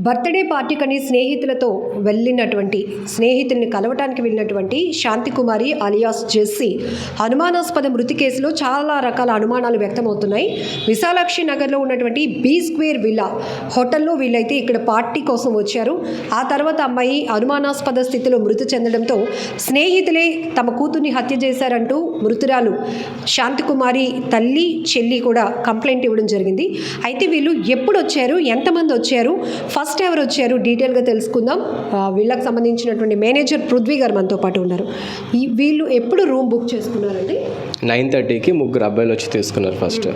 Birthday పార్టీకని స్నేహితుల్ని కలవటానికి వెళ్ళినటువంటి శాంతికుమారి అలియాస్ జెస్సీ అనుమానాస్పద మృతి కేసులో చాలా రకాల అనుమానాలు వ్యక్తమవుతున్నాయి. విశాలాక్షి నగర్లో ఉన్నటువంటి బీ స్క్వేర్ విల్లా హోటల్లో వీళ్ళైతే ఇక్కడ పార్టీ కోసం వచ్చారు. ఆ తర్వాత అమ్మాయి అనుమానాస్పద స్థితిలో మృతి చెందడంతో స్నేహితులే తమ కూతుర్ని హత్య చేశారంటూ మృతురాలు శాంతికుమారి తల్లి చెల్లి కూడా కంప్లైంట్ ఇవ్వడం జరిగింది. అయితే వీళ్ళు ఎప్పుడు వచ్చారు, ఎంతమంది వచ్చారు, ఫస్ట్ ఎవరు వచ్చారు, డీటెయిల్గా తెలుసుకుందాం. వీళ్ళకి సంబంధించినటువంటి మేనేజర్ పృథ్వీ గారు మనతో పాటు ఉన్నారు. వీళ్ళు ఎప్పుడు రూమ్ బుక్ చేసుకున్నారండి? 9:30కి ముగ్గురు అబ్బాయిలు వచ్చి తీసుకున్నారు ఫస్ట్.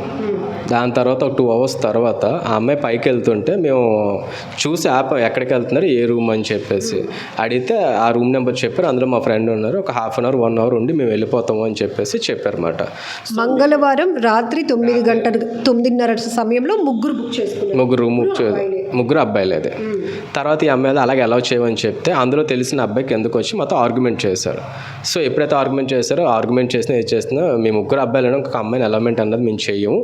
దాని తర్వాత ఒక 2 hours తర్వాత ఆ అమ్మాయి పైకి వెళ్తుంటే మేము చూసి ఎక్కడికి వెళ్తున్నారు, ఏ రూమ్ అని చెప్పేసి అడిగితే ఆ రూమ్ నెంబర్ చెప్పారు. అందులో మా ఫ్రెండ్ ఉన్నారు, ఒక 1/2 hour 1 hour ఉండి మేము వెళ్ళిపోతాము అని చెప్పేసి చెప్పారన్నమాట. మంగళవారం రాత్రి 9:30 సమయంలో ముగ్గురు బుక్ చేసుకున్నారు. ముగ్గురు అబ్బాయిలేదే. తర్వాత ఈ అమ్మాయిలు అలాగే అలౌ చేయమని చెప్తే అందులో తెలిసిన అబ్బాయికి ఎందుకు వచ్చి మొత్తం ఆర్గ్యుమెంట్ చేశారు. సో ఎప్పుడైతే ఆర్గ్యుమెంట్ చేసినా ఏది చేసినా మీ ముగ్గురు అబ్బాయిలను ఒక అమ్మాయిని అలౌమెంట్ అన్నది మేము చెయ్యము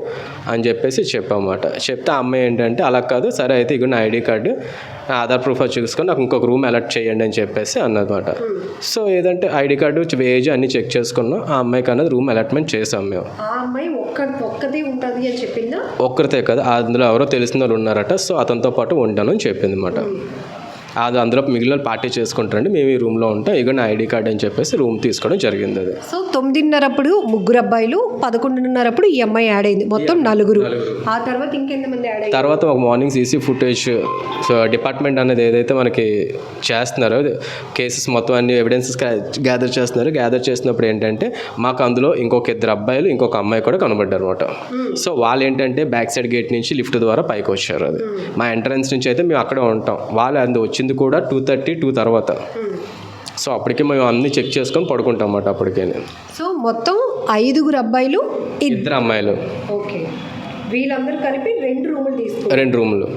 అని చెప్పేసి చెప్పామన్నమాట. చెప్తే ఆ అమ్మాయి ఏంటంటే అలా కాదు, సరే అయితే ఇక నా ఐడి కార్డు ఆధార్ ప్రూఫ్ చూసుకొని నాకు ఇంకొక రూమ్ అలాట్ చేయండి అని చెప్పేసి అన్నమాట. సో ఏదంటే ఐడి కార్డు ఏజ్ అన్ని చెక్ చేసుకున్నాం. ఆ అమ్మాయికి అన్నది రూమ్ అలాట్మెంట్ చేసాం మేము. ఒక్కరితే కదా, అందులో ఎవరో తెలిసిన వాళ్ళు ఉన్నారట. సో అతనితో పాటు ఉంటాను అని చెప్పింది అన్నమాట. అది అందులో మిగిలిన పార్టీ చేసుకుంటారండి, మేము ఈ రూమ్లో ఉంటాం, ఇక నా ఐడి కార్డ్ అని చెప్పేసి రూమ్ తీసుకోవడం జరిగింది. అది సో 9:30 ముగ్గురు అబ్బాయిలు, 11:30 ఈ అమ్మాయి యాడ్ అయింది, మొత్తం నలుగురు. ఆ తర్వాత ఇంకెంతమంది యాడ్ అయ్యారు? తర్వాత ఒక మార్నింగ్ సీసీ ఫుటేజ్ డిపార్ట్మెంట్ అనేది ఏదైతే మనకి చేస్తున్నారో కేసెస్ మొత్తం అన్ని ఎవిడెన్సెస్ గ్యాదర్ చేసినప్పుడు ఏంటంటే మాకు అందులో ఇంకొక 2 అబ్బాయిలు ఇంకొక అమ్మాయి కూడా కనబడ్డారు అనమాట. సో వాళ్ళు ఏంటంటే బ్యాక్ సైడ్ గేట్ నుంచి లిఫ్ట్ ద్వారా పైకి వచ్చారు. అది మా ఎంట్రన్స్ నుంచి అయితే మేము అక్కడే ఉంటాం. వాళ్ళు అది వచ్చింది కూడా 2:30 తర్వాత. సో అప్పటికే మేము అన్ని చెక్ చేసుకొని పడుకుంటాం అన్నమాట. అప్పటికే సో మొత్తం 5 అబ్బాయిలు, 2 అమ్మాయిలు. ఓకే, వీళ్ళందరూ కలిపి 2 రూములు.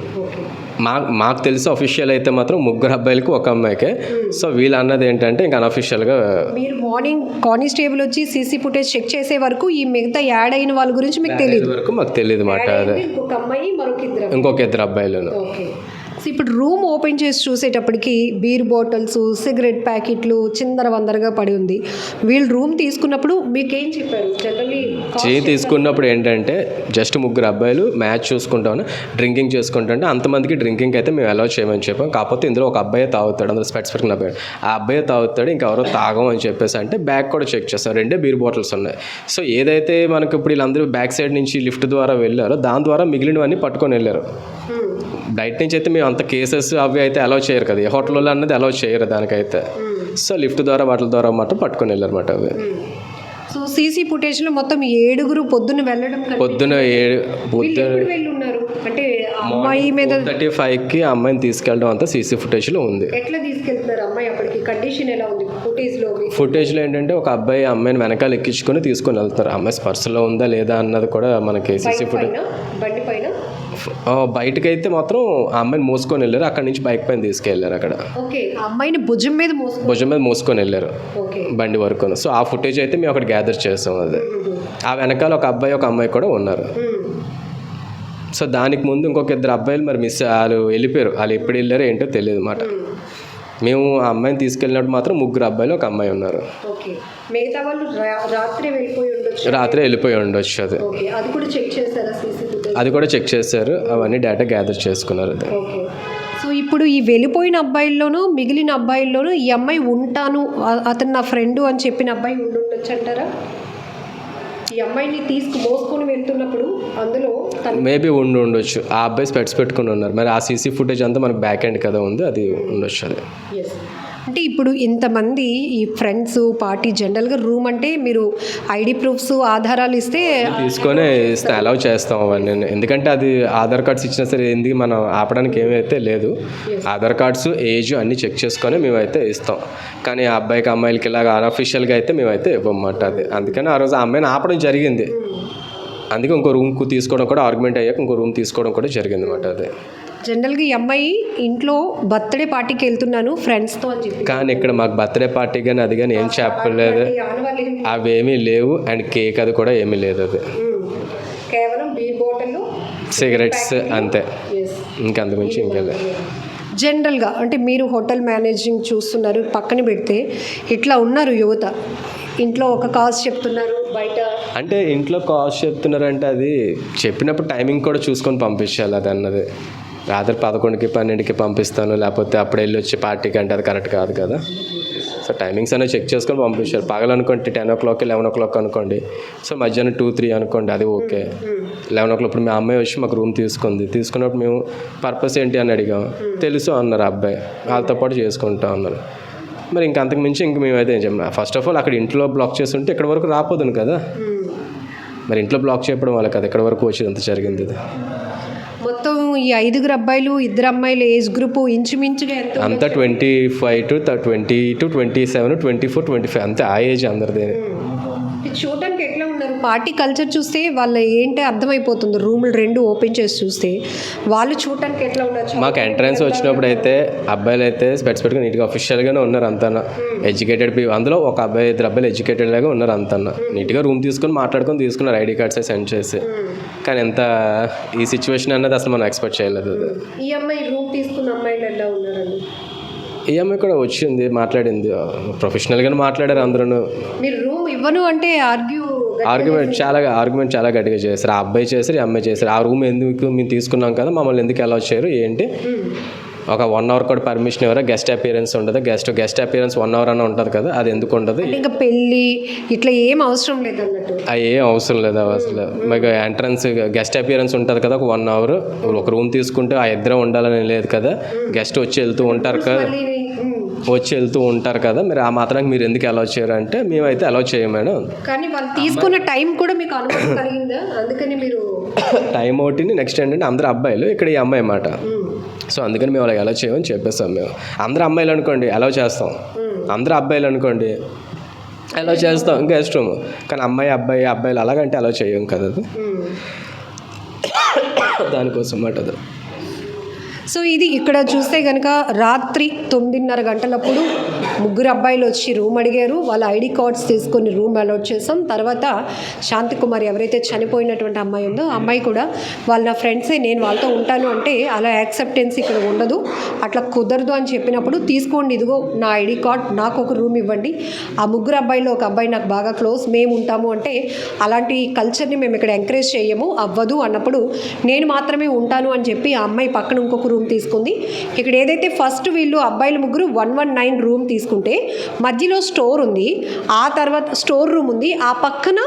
మాకు తెలిసి అఫీషియల్ అయితే మాత్రం 3 అబ్బాయిలకి 1 అమ్మాయికే. సో వీళ్ళు అన్నది ఏంటంటే ఇంకా అన్అఫీషియల్గా మీరు మార్నింగ్ కానిస్టేబుల్ వచ్చి సీసీ ఫుటేజ్ చెక్ చేసే వరకు ఈ మిగతా యాడ్ అయిన వాళ్ళ గురించి మీకు తెలియదు వరకు మాకు తెలియదు మాట. అదే ఇంకొక అమ్మాయి, ఇంకొక 2 అబ్బాయిలు. ఓకే. సో ఇప్పుడు రూమ్ ఓపెన్ చేసి చూసేటప్పటికి బీర్ బాటిల్స్, సిగరెట్ ప్యాకెట్లు చిందరవందరగా పడి ఉంది. వీళ్ళు రూమ్ తీసుకున్నప్పుడు మీకేం చెప్పారు? తీసుకున్నప్పుడు ఏంటంటే జస్ట్ 3 అబ్బాయిలు మ్యాచ్ చూసుకుంటాను, డ్రింకింగ్ చేసుకుంటుంటే అంతమందికి డ్రింకింగ్ అయితే మేము అలౌ చేయమని చెప్పాం. కాకపోతే ఇందులో ఒక అబ్బాయి తాగుతాడు, అందులో స్పెసిఫిక్ అబ్బాయి, ఆ అబ్బాయి తాగుతాడు, ఇంకెవరో తాగం అని చెప్పేసి అంటే బ్యాగ్ కూడా చెక్ చేస్తాం. 2 బీర్ బాటిల్స్ ఉన్నాయి. సో ఏదైతే మనకు ఇప్పుడు వీళ్ళందరూ బ్యాక్ సైడ్ నుంచి లిఫ్ట్ ద్వారా వెళ్ళారో దాని ద్వారా మిగిలినవన్నీ పట్టుకొని వెళ్ళారు. బయట నుంచి అయితే మేము అంత కేసెస్ అవి అయితే అలౌ చేయరు కదా, ఏ హోటల్లో అన్నది అలౌ చేయరు దానికైతే. సో లిఫ్ట్ ద్వారా వాటి ద్వారా మాత్రం పట్టుకొని వెళ్ళారు అన్నమాట. అవి సో సీసీ ఫుటేజ్లో మొత్తం 7 పొద్దున్న వెళ్ళడం, పొద్దున అంటే అమ్మాయి మీద 35కి అమ్మాయిని తీసుకెళ్ళడం అంతా సీసీ ఫుటేజ్లో ఉంది. ఎట్లా తీసుకెళ్తున్నారు అమ్మాయి? అప్పటికి కండిషన్ ఎలా ఉంది ఫుటేజ్లో ఏంటంటే ఒక అబ్బాయి అమ్మాయిని వెనకాల ఎక్కించుకొని తీసుకొని వెళ్తారు. అమ్మాయి స్పర్శలో ఉందా లేదా అన్నది కూడా మనకి సీసీ ఫుటేజ్. బండి పైన బయటకు అయితే మాత్రం ఆ అమ్మాయిని మోసుకొని వెళ్ళారు, అక్కడ నుంచి బైక్ పైన తీసుకెళ్లారు. అక్కడ అమ్మాయిని భుజం మీద మోసుకొని వెళ్ళారు బండి వరకు. సో ఆ ఫుటేజ్ అయితే మేము అక్కడ గ్యాదర్ చేస్తాం. అది ఆ వెనకాల ఒక అబ్బాయి ఒక అమ్మాయి కూడా ఉన్నారు. సో దానికి ముందు ఇంకొక 2 అబ్బాయిలు మరి వాళ్ళు వెళ్ళిపోయారు. వాళ్ళు ఎప్పుడు వెళ్ళారో ఏంటో తెలియదు అన్నమాట. మేము ఆ అమ్మాయిని తీసుకెళ్ళినప్పుడు మాత్రం 3 అబ్బాయిలు ఒక అమ్మాయి ఉన్నారు. రాత్రి వెళ్ళిపోయి ఉండొచ్చు. అది కూడా చెక్ చేశారు, అవన్నీ డేటా గ్యాదర్ చేసుకున్నారు. సో ఇప్పుడు ఈ వెళ్ళిపోయిన అబ్బాయిల్లోనూ మిగిలిన అబ్బాయిల్లోనూ ఈ అమ్మాయి ఉంటాను, అతను నా ఫ్రెండ్ అని చెప్పిన అబ్బాయి ఉండొచ్చు అంటారా? ఈ అమ్మాయిని మోసుకొని వెళ్తున్నప్పుడు అందులో మేబీ ఉండొచ్చు. ఆ అబ్బాయి స్పెట్స్ పెట్టుకుని ఉన్నారు. మరి ఆ సీసీ ఫుటేజ్ అంతా మనకు బ్యాక్ ఎండ్ కదా ఉంది, అది ఉండొచ్చు. అది అంటే ఇప్పుడు ఇంతమంది ఈ ఫ్రెండ్స్ పార్టీ జనరల్గా రూమ్ అంటే మీరు ఐడి ప్రూఫ్స్, ఆధారాలు ఇస్తే తీసుకొని అలౌ చేస్తాం అవన్నీ. ఎందుకంటే అది ఆధార్ కార్డ్స్ ఇచ్చినా సరే ఎందుకు మనం ఆపడానికి ఏమైతే లేదు. ఆధార్ కార్డ్స్, ఏజ్ అన్నీ చెక్ చేసుకొని మేమైతే ఇస్తాం. కానీ ఆ అబ్బాయికి అమ్మాయిలకి ఇలాగ అన్అఫీషియల్గా అయితే మేమైతే ఇవ్వమాట. అది అందుకని ఆ రోజు ఆ అమ్మాయిని ఆపడం జరిగింది. అందుకే ఇంకో రూమ్ తీసుకోవడం కూడా ఆర్గ్యుమెంట్ అయ్యాక ఇంకో రూమ్ తీసుకోవడం కూడా జరిగింది అన్నమాట. అదే జనరల్గా ఈ అమ్మాయి ఇంట్లో బర్త్డే పార్టీకి వెళ్తున్నాను ఫ్రెండ్స్తో అని చెప్పి, కానీ ఇక్కడ మాకు బర్త్డే పార్టీ కానీ అది కానీ ఏం చెప్పలేదు, అవేమీ లేవు. అండ్ కేక్ అది కూడా ఏమీ లేదు. అది కేవలం బీర్ బాటిల్, సిగరెట్స్ అంతే, ఇంకంతకుమించి ఇంకా లేదు. జనరల్గా అంటే మీరు హోటల్ మేనేజింగ్ చూస్తున్నారు, పక్కన పెడితే ఇట్లా ఉన్నారు యువత, ఇంట్లో ఒక కాస్ట్ చెప్తున్నారు, బయట అంటే ఇంట్లో కాస్ట్ చెప్తున్నారంటే అది చెప్పినప్పుడు టైమింగ్ కూడా చూసుకొని పంపించాలి. అది అన్నది రాత్రి 11కి 12కి పంపిస్తాను, లేకపోతే అప్పుడు వెళ్ళి వచ్చి పార్టీకి అంటే అది కరెక్ట్ కాదు కదా. సో టైమింగ్స్ అనేవి చెక్ చేసుకొని పంపించారు. పగలనుకోండి 10 o'clock 11 o'clock అనుకోండి, సో మధ్యాహ్నం 2-3 అనుకోండి, అది ఓకే. 11 o'clock ఇప్పుడు మీ అమ్మాయి వచ్చి మాకు రూమ్ తీసుకున్నప్పుడు మేము పర్పస్ ఏంటి అని అడిగాం, తెలుసు అన్నారు అబ్బాయి, వాళ్ళతో పాటు చేసుకుంటాం అన్నారు. మరి ఇంక అంతకు మించి ఇంక మేమైతే ఏం చెప్పిన, ఫస్ట్ ఆఫ్ ఆల్ అక్కడ ఇంట్లో బ్లాక్ చేస్తుంటే ఇక్కడ వరకు రాపోదును కదా. మరి ఇంట్లో బ్లాక్ చేయడం వల్ల కదా ఇక్కడ వరకు వచ్చి అంత జరిగింది. ఇది మొత్తం ఈ 5 అబ్బాయిలు 2 అమ్మాయిల ఏజ్ గ్రూప్ ఇంచుమించుగా ఎంత అంతా 25 to 20 to 27, 24, 25 అంతే ఆ ఏజ్ అందరిది. చూడటానికి ఎట్లా ఉన్నారు? పార్టీ కల్చర్ చూస్తే వాళ్ళ ఏంటి అర్థమైపోతుంది. రూములు 2 ఓపెన్ చేసి చూస్తే వాళ్ళు చూడటానికి ఎట్లా ఉన్నారు? మాకు ఎంట్రన్స్ వచ్చినప్పుడు అయితే అబ్బాయిలు అయితే స్పెట్స్ పెట్టుకుని నీట్గా అఫీషియల్గానే ఉన్నారు అంతా, ఎడ్యుకేటెడ్ పీపుల్. అందులో ఒక అబ్బాయి 2 అబ్బాయిలు ఎడ్యుకేటెడ్ లాగా ఉన్నారు అంతా, నీట్గా రూమ్ తీసుకొని మాట్లాడుకొని తీసుకున్నారు, ఐడి కార్డ్స్ సెండ్ చేసి. కానీ ఎంత ఈ సిచ్యువేషన్ అన్నది అసలు మనం ఎక్స్పెక్ట్ చేయలేదు. ఈ అమ్మాయి రూమ్ తీసుకున్న అమ్మాయిలు ఎలా ఉన్నారండి? ఈ అమ్మాయి కూడా వచ్చింది, మాట్లాడింది, ప్రొఫెషనల్గానే మాట్లాడారు అందరూ. మీరు రూమ్ ఇవ్వను అంటే ఆర్గ్యుమెంట్ చాలా గట్టిగా చేశారు. ఆ అబ్బాయి చేశారు, ఈ అమ్మాయి చేశారు. ఆ రూమ్ ఎందుకు మేము తీసుకున్నాం కదా, మమ్మల్ని ఎందుకు అలౌ చేయరు ఏంటి, ఒక 1 hour కూడా పర్మిషన్ ఎవరో, గెస్ట్ అపియరెన్స్ ఉండదు, గెస్ట్ అపియరెన్స్ 1 hour అన్న ఉంటుంది కదా, అది ఎందుకు ఉండదు? ఇంకా పెళ్ళి ఇట్లా ఏం అవసరం లేదు అన్నట్టు. ఏం అవసరం లేదు అసలు. మీకు ఎంట్రన్స్ గెస్ట్ అపియరెన్స్ ఉంటుంది కదా, ఒక 1 hour ఒక రూమ్ తీసుకుంటే ఆ ఇద్దరం ఉండాలని లేదు కదా, గెస్ట్ వచ్చి వెళ్తూ ఉంటారు కదా, మీరు ఆ మాత్రానికి మీరు ఎందుకు అలౌ చేయరు అంటే, మేమైతే అలౌ చేయం మేడం. కానీ వాళ్ళు తీసుకున్న టైం కూడా మీకు అనుభవం కలిగిందా? అందుకని మీరు టైం ఒకటిని నెక్స్ట్ ఏంటంటే అందరూ అబ్బాయిలు, ఇక్కడ ఈ అమ్మాయి మాట, సో అందుకని మేము అలా అలౌ చేయమని చెప్పేస్తాం. మేము అందరూ అమ్మాయిలు అనుకోండి అలౌ చేస్తాం, అందరూ అబ్బాయిలు అనుకోండి అలౌ చేస్తాం గెస్ట్ రూమ్. కానీ అబ్బాయిలు అలాగంటే అలౌ చేయం కదా, అది దానికోసం మాట అది. సో ఇది ఇక్కడ చూస్తే కనుక రాత్రి 9:30 గంటలప్పుడు 3 అబ్బాయిలు వచ్చి రూమ్ అడిగారు. వాళ్ళ ఐడి కార్డ్స్ తీసుకొని రూమ్ అలాట్ చేసాం. తర్వాత శాంతికుమారి ఎవరైతే చనిపోయినటువంటి అమ్మాయి ఉందో ఆ అమ్మాయి కూడా వాళ్ళ నా ఫ్రెండ్సే, నేను వాళ్ళతో ఉంటాను అంటే అలా యాక్సెప్టెన్స్ ఇక్కడ ఉండదు, అట్లా కుదరదు అని చెప్పినప్పుడు, తీసుకోండి ఇదిగో నా ఐడి కార్డ్, నాకు ఒక రూమ్ ఇవ్వండి, ఆ 3 అబ్బాయిలో ఒక అబ్బాయి నాకు బాగా క్లోజ్, మేము ఉంటాము అంటే అలాంటి కల్చర్ని మేము ఇక్కడ ఎంకరేజ్ చేయము, అవ్వదు అన్నప్పుడు నేను మాత్రమే ఉంటాను అని చెప్పి ఆ అమ్మాయి పక్కన ఇంకొక రూమ్ తీసుకుంది. ఇక్కడ ఏదైతే ఫస్ట్ వీళ్ళు అబ్బాయిలు 3 119 రూమ్ తీసుకుంటే మధ్యలో స్టోర్ ఉంది, ఆ తర్వాత స్టోర్ రూమ్ ఉంది, ఆ పక్కన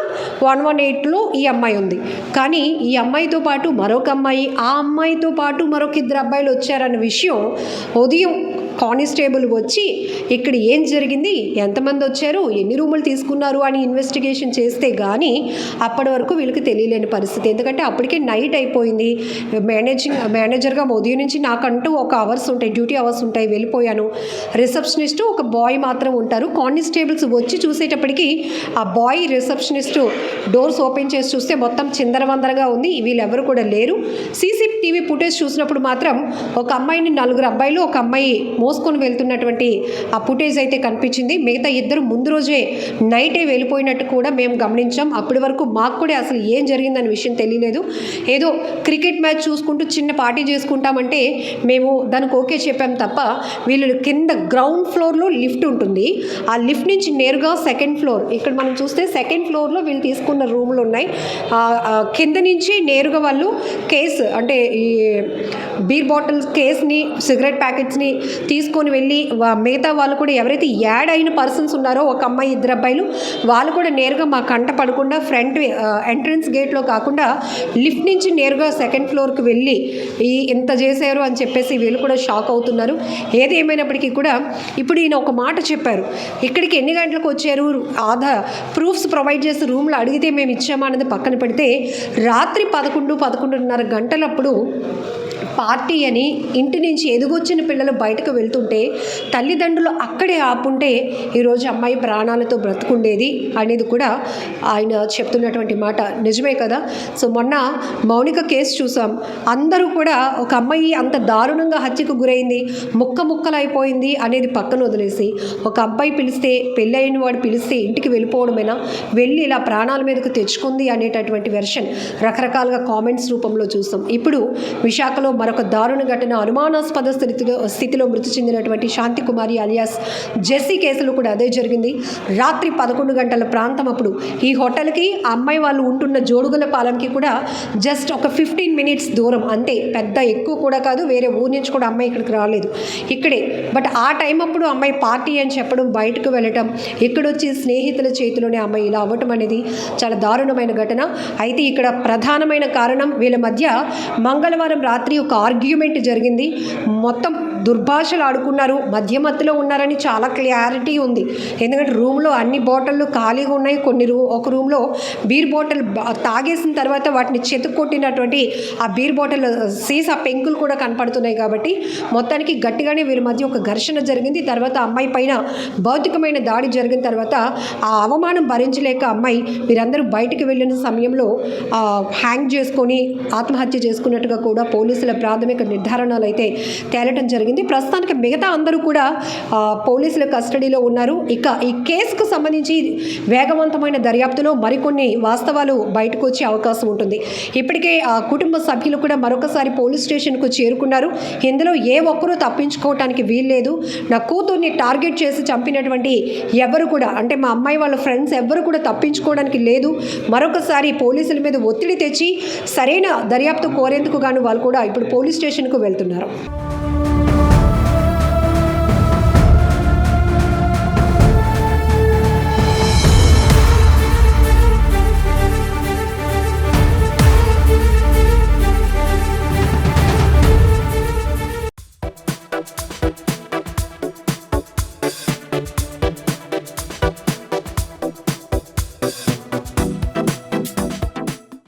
118లో ఈ అమ్మాయి ఉంది. కానీ ఈ అమ్మాయితో పాటు మరొక అమ్మాయి, ఆ అమ్మాయితో పాటు మరొక 2 అబ్బాయిలు వచ్చారన్న విషయం ఉదయం కానిస్టేబుల్ వచ్చి ఇక్కడ ఏం జరిగింది, ఎంతమంది వచ్చారు, ఎన్ని రూములు తీసుకున్నారు అని ఇన్వెస్టిగేషన్ చేస్తే కానీ అప్పటి వరకు వీళ్ళకి తెలియలేని పరిస్థితి. ఎందుకంటే అప్పటికే నైట్ అయిపోయింది. మేనేజర్గా ఉదయం నుంచి నాకంటూ ఒక అవర్స్ ఉంటాయి, డ్యూటీ అవర్స్ ఉంటాయి, వెళ్ళిపోయాను. రిసెప్షనిస్ట్ ఒక బాయ్ మాత్రం ఉంటారు. కానిస్టేబుల్స్ వచ్చి చూసేటప్పటికి ఆ బాయ్ రిసెప్షనిస్ట్ డోర్స్ ఓపెన్ చేసి చూస్తే మొత్తం చిందరవందరగా ఉంది, వీళ్ళెవరు కూడా లేరు. CCTV ఫుటేజ్ చూసినప్పుడు మాత్రం ఒక అమ్మాయిని 4 అబ్బాయిలు ఒక అమ్మాయి మోసుకొని వెళ్తున్నటువంటి ఆ ఫుటేజ్ అయితే కనిపించింది. మిగతా 2 ముందు రోజే నైటే వెళ్ళిపోయినట్టు కూడా మేము గమనించాం. అప్పటి వరకు మాకు కూడా అసలు ఏం జరిగిందనే విషయం తెలియలేదు. ఏదో క్రికెట్ మ్యాచ్ చూసుకుంటూ చిన్న పార్టీ చేసుకుంటామంటే మేము దానికి ఓకే చెప్పాం తప్ప, వీళ్ళు కింద గ్రౌండ్ ఫ్లోర్లో లిఫ్ట్ ఉంటుంది, ఆ లిఫ్ట్ నుంచి నేరుగా 2nd ఫ్లోర్, ఇక్కడ మనం చూస్తే 2nd ఫ్లోర్లో వీళ్ళు తీసుకున్న రూములు ఉన్నాయి. కింద నుంచి నేరుగా వాళ్ళు కేసు అంటే ఈ బీర్ బాటిల్స్ కేస్ని, సిగరెట్ ప్యాకెట్స్ని తీసుకొని వెళ్ళి మిగతా వాళ్ళు కూడా ఎవరైతే యాడ్ అయిన పర్సన్స్ ఉన్నారో ఒక అమ్మాయి 2 అబ్బాయిలు, వాళ్ళు కూడా నేరుగా మా కంట పడకుండా ఫ్రంట్ ఎంట్రన్స్ గేట్లో కాకుండా లిఫ్ట్ నుంచి నేరుగా 2nd ఫ్లోర్కి వెళ్ళి ఇంత చేశారు అని చెప్పేసి వీళ్ళు కూడా షాక్ అవుతున్నారు. ఏది ఏమైనప్పటికీ కూడా ఇప్పుడు ఈయన ఒక మాట చెప్పారు, ఇక్కడికి ఎన్ని గంటలకు వచ్చారు, ప్రూఫ్స్ ప్రొవైడ్ చేసి రూమ్లో అడిగితే మేము ఇచ్చామా అనేది పక్కన పెడితే రాత్రి 11-11:30 గంటలప్పుడు పార్టీ అని ఇంటి నుంచి ఎదుగొచ్చిన పిల్లలు బయటకు వెళ్తుంటే తల్లిదండ్రులు అక్కడే ఆపుంటే ఈరోజు అమ్మాయి ప్రాణాలతో బ్రతుకుండేది అనేది కూడా ఆయన చెప్తున్నటువంటి మాట. నిజమే కదా. సో మొన్న మౌనిక కేసు చూసాం, అందరూ కూడా ఒక అమ్మాయి అంత దారుణంగా హత్యకు గురైంది, ముక్కలైపోయింది అనేది పక్కన వదిలేసి ఒక అబ్బాయి పిలిస్తే, పెళ్ళైన వాడు పిలిస్తే ఇంటికి వెళ్ళిపోవడమేనా, వెళ్ళి ఇలా ప్రాణాల మీదకు తెచ్చుకుంది అనేటటువంటి వెర్షన్ రకరకాలుగా కామెంట్స్ రూపంలో చూసాం. ఇప్పుడు విశాఖలో మరొక దారుణ ఘటన. అనుమానాస్పద స్థితిలో మృతి చెందినటువంటి శాంతికుమారి అలియాస్ జెస్సీ కేసులో కూడా అదే జరిగింది. రాత్రి 11 గంటల ప్రాంతం అప్పుడు ఈ హోటల్కి ఆ అమ్మాయి వాళ్ళు ఉంటున్న జోడుగుల పాలెంకి కూడా జస్ట్ ఒక 15 మినిట్స్ దూరం అంతే, పెద్ద ఎక్కువ కూడా కాదు. వేరే ఊరి నుంచి కూడా అమ్మాయి ఇక్కడికి రాలేదు, ఇక్కడే. బట్ ఆ టైం అప్పుడు అమ్మాయి పార్టీ అని చెప్పడం, బయటకు వెళ్ళటం, ఇక్కడొచ్చి స్నేహితుల చేతిలోనే అమ్మాయి ఇలా అవ్వటం అనేది చాలా దారుణమైన ఘటన. అయితే ఇక్కడ ప్రధానమైన కారణం వీళ్ళ మధ్య మంగళవారం రాత్రి ఒక ఆర్గ్యుమెంట్ జరిగింది. మొత్తం దుర్భాషలు ఆడుకున్నారు, మధ్యలో ఉన్నారని చాలా క్లారిటీ ఉంది. ఎందుకంటే రూమ్లో అన్ని బాటిళ్ళు ఖాళీగా ఉన్నాయి. ఒక రూమ్లో బీర్ బాటిల్ తాగేసిన తర్వాత వాటిని చెతుక్కొట్టినటువంటి ఆ బీర్ బాటిల్ సీసా పెంకులు కూడా కనపడుతున్నాయి. కాబట్టి మొత్తానికి గట్టిగానే వీరి మధ్య ఒక ఘర్షణ జరిగింది. తర్వాత అమ్మాయి పైన భౌతికమైన దాడి జరిగిన తర్వాత ఆ అవమానం భరించలేక అమ్మాయి వీరందరూ బయటికి వెళ్ళిన సమయంలో హ్యాంగ్ చేసుకొని ఆత్మహత్య చేసుకున్నట్టుగా కూడా పోలీసుల ప్రాథమిక నిర్ధారణలు అయితే తేలటం జరిగింది. ప్రస్తుతానికి మిగతా అందరూ కూడా పోలీసుల కస్టడీలో ఉన్నారు. ఇక ఈ కేసుకు సంబంధించి వేగవంతమైన దర్యాప్తులో మరికొన్ని వాస్తవాలు బయటకు వచ్చే అవకాశం ఉంటుంది. ఇప్పటికే ఆ కుటుంబ సభ్యులు కూడా మరొకసారి పోలీస్ స్టేషన్కు చేరుకున్నారు. ఇందులో ఏ ఒక్కరూ తప్పించుకోవటానికి వీల్లేదు. నా కూతుర్ని టార్గెట్ చేసి చంపినటువంటి ఎవరు కూడా, అంటే మా అమ్మాయి వాళ్ళ ఫ్రెండ్స్ ఎవరు కూడా తప్పించుకోవడానికి లేదు. మరొకసారి పోలీసుల మీద ఒత్తిడి తెచ్చి సరైన దర్యాప్తు కోరేందుకు గాను వాళ్ళు కూడా ఇప్పుడు పోలీస్ స్టేషన్కు వెళ్తున్నారు.